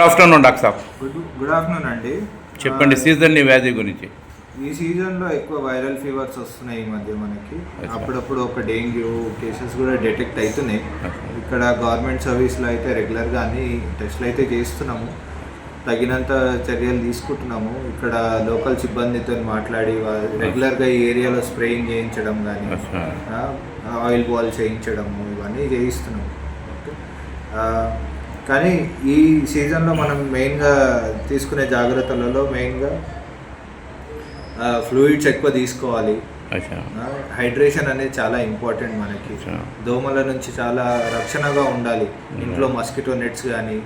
Afternoon doctor సాబ్. Good afternoon అండి. చెప్పండి season వ్యాధి గురించి. ఈ సీజన్లో ఎక్కువ వైరల్ ఫీవర్స్ వస్తున్నాయి ఈ మధ్య మనకి. అప్పుడప్పుడు ఒక డెంగ్యూ కేసెస్ కూడా డిటెక్ట్ అవుతున్నాయి. ఇక్కడ గవర్నమెంట్ సర్వీస్లో అయితే రెగ్యులర్గా అన్ని టెస్ట్లు అయితే చేస్తున్నాము, తగినంత చర్యలు తీసుకుంటున్నాము. ఇక్కడ లోకల్ సిబ్బందితో మాట్లాడి రెగ్యులర్గా ఈ ఏరియాలో స్ప్రేయింగ్ చేయించడం కానీ ఆయిల్ బాల్ చేయించడము ఇవన్నీ చేయిస్తున్నాము. కానీ ఈ సీజన్లో మనం మెయిన్గా తీసుకునే జాగ్రత్తలలో మెయిన్గా ఫ్లూయిడ్స్ ఎక్కువ తీసుకోవాలి. హైడ్రేషన్ అనేది చాలా ఇంపార్టెంట్ మనకి. దోమల నుంచి చాలా రక్షణగా ఉండాలి. ఇంట్లో మస్కిటో నెట్స్ కానీ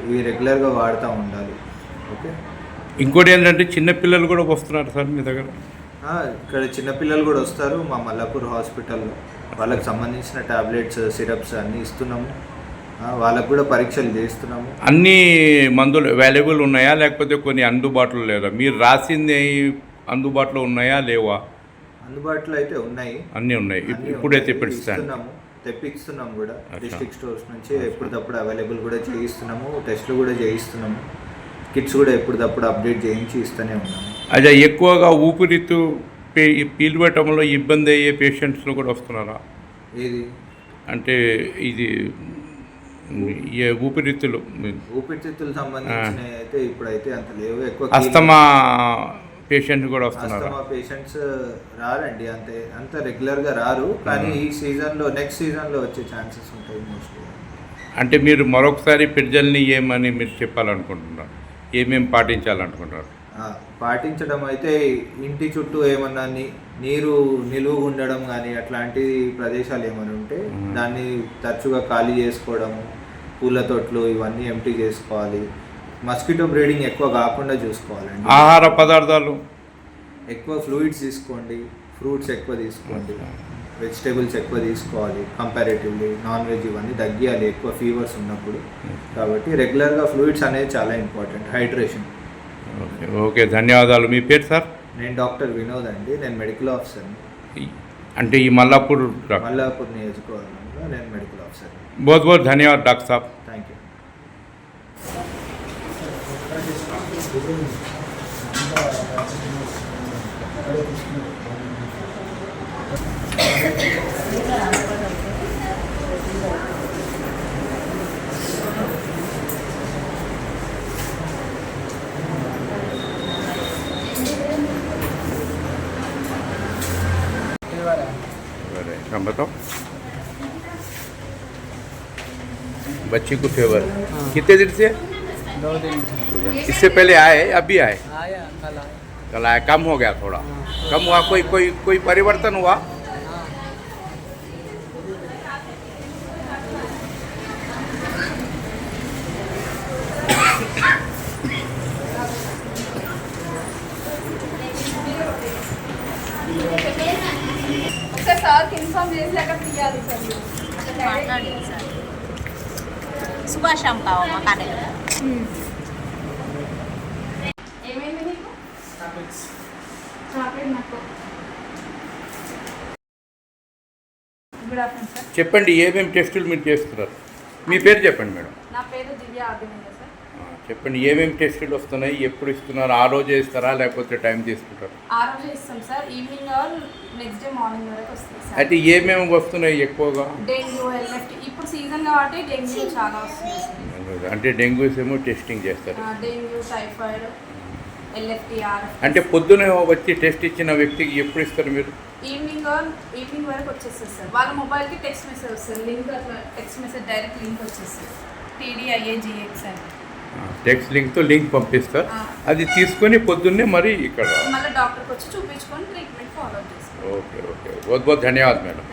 ఇవి రెగ్యులర్గా వాడుతూ ఉండాలి. ఓకే. ఇంకోటి ఏంటంటే చిన్నపిల్లలు కూడా వస్తున్నారు సార్ మీ దగ్గర? ఇక్కడ చిన్నపిల్లలు కూడా వస్తారు మా మల్లాపూర్ హాస్పిటల్లో. వాళ్ళకి సంబంధించిన టాబ్లెట్స్ సిరప్స్ అన్నీ ఇస్తున్నాము. వాళ్ళకు కూడా పరీక్షలు చేస్తున్నాము. అన్ని మందులు అవైలబుల్ ఉన్నాయా లేకపోతే కొన్ని అందుబాటులో లేదా? మీరు రాసింది అందుబాటులో ఉన్నాయా లేవా? అందుబాటులో అయితే ఉన్నాయి, అన్నీ ఉన్నాయి. ఇప్పుడే తెప్పిస్తున్నాము కూడా డిస్ట్రిక్ట్ స్టోర్స్ నుంచి. ఎప్పటికప్పుడు అవైలబుల్ కూడా చేయిస్తున్నాము, టెస్ట్లు కూడా చేయిస్తున్నాము, కిట్స్ కూడా ఎప్పటికప్పుడు అప్డేట్ చేయించి ఇస్తూనే ఉన్నాము. అదే ఎక్కువగా ఊపిరితిత్తు పీల్చడంలో ఇబ్బంది అయ్యే పేషెంట్స్లో కూడా వస్తున్నారా? ఏది అంటే ఇది ఊపిరితిత్తులు సంబంధించిన అయితే ఇప్పుడైతే అంత లేవు. ఎక్కువ అస్తమా పేషెంట్ కూడా వస్తున్నారు. అస్తమా పేషెంట్స్ రారండి, అంత రెగ్యులర్గా రారు. కానీ ఈ సీజన్లో నెక్స్ట్ సీజన్లో వచ్చే ఛాన్సెస్ ఉంటాయి మోస్ట్లీ. అంటే మీరు మరొకసారి ప్రజల్ని ఏమని మీరు చెప్పాలనుకుంటున్నారు? ఏమేమి పాటించాలనుకుంటున్నారు? పాటించడం అయితే ఇంటి చుట్టూ ఏమన్నా నీరు నిలువ ఉండడం కానీ అట్లాంటి ప్రదేశాలు ఏమైనా ఉంటే దాన్ని తరచుగా ఖాళీ చేసుకోవడము, పూల తొట్లు ఇవన్నీ ఎంటీ చేసుకోవాలి. మస్కిటో బ్రీడింగ్ ఎక్కువ కాకుండా చూసుకోవాలండి. ఆహార పదార్థాలు ఎక్కువ ఫ్లూయిడ్స్ తీసుకోండి, ఫ్రూట్స్ ఎక్కువ తీసుకోండి, వెజిటేబుల్స్ ఎక్కువ తీసుకోవాలి. కంపారేటివ్లీ నాన్ వెజ్ ఇవన్నీ తగ్గియాలి ఎక్కువ ఫీవర్స్ ఉన్నప్పుడు. కాబట్టి రెగ్యులర్గా ఫ్లూయిడ్స్ అనేది చాలా ఇంపార్టెంట్. హైడ్రేషన్. ఓకే ఓకే, ధన్యవాదాలు. మీ పేరు సార్? నేను డాక్టర్ వినోద్ అండి. నేను మెడికల్ ఆఫీసర్ని. అంటే ఈ మల్లాపూర్ నియోజకవర్గంలో నేను మెడికల్ ఆఫీసర్. बहुत बहुत धन्यवाद डॉक्टर साहब. Thank you. हम बताओ. बच्ची को फेवर कितने दिन से? 2 दिन से। इससे पहले आए? अभी आए? आया कल आया. कम हो गया थोड़ा? कम हुआ? कोई परिवर्तन हुआ? सुबह शाम का मकाने గుడ్ ఆఫ్టర్నూన్ సార్. చెప్పండి ఏమేమి టెస్టులు మీరు చేస్తున్నారు? మీ పేరు చెప్పండి మేడం. నా పేరు దివ్య అభినయ సార్. చెప్పండి ఏమేమి టెస్టులు వస్తున్నాయి, ఎప్పుడు ఇస్తున్నారు? ఆ రోజే ఇస్తారా లేకపోతే టైం తీసుకుంటారు? ఆ రోజే ఇస్తాం sir. Evening or next day morning వరకు వస్తుంది సార్. అయితే ఏమేమి వస్తున్నాయి ఎక్కువగా? Dengue, LFT. ఇప్పుడు సీజన్ కాబట్టి డెంగ్యూ చాలా వస్తుంది సార్. అంటే డెంగ్యూస్ ఏమో టెస్టింగ్ చేస్తారు. Dengue, typhoid, LFT, RFT. అంటే పొద్దునే వచ్చి టెస్ట్ ఇచ్చిన వ్యక్తికి ఎప్పుడు ఇస్తారు మీరు? ఈవినింగ్ వరకు వచ్చేస్తుంది సార్. వాళ్ళ మొబైల్కి టెక్స్ట్ మెసేజ్ వస్తుంది, లింక్ అట్లా టెక్స్ట్ మెసేజ్ డైరెక్ట్ లింక్ వచ్చేస్తుంది. TDIAGX అని టెక్స్ట్ లింక్తో లింక్ పంపిస్తారు. అది తీసుకొని పొద్దున్నే మరి ఇక్కడ మళ్ళీ డాక్టర్కి వచ్చి చూపించుకొని ట్రీట్మెంట్ ఫాలో చేస్తారు. ఓకే ఓకే, बहुत बहुत धन्यवाद मैडम.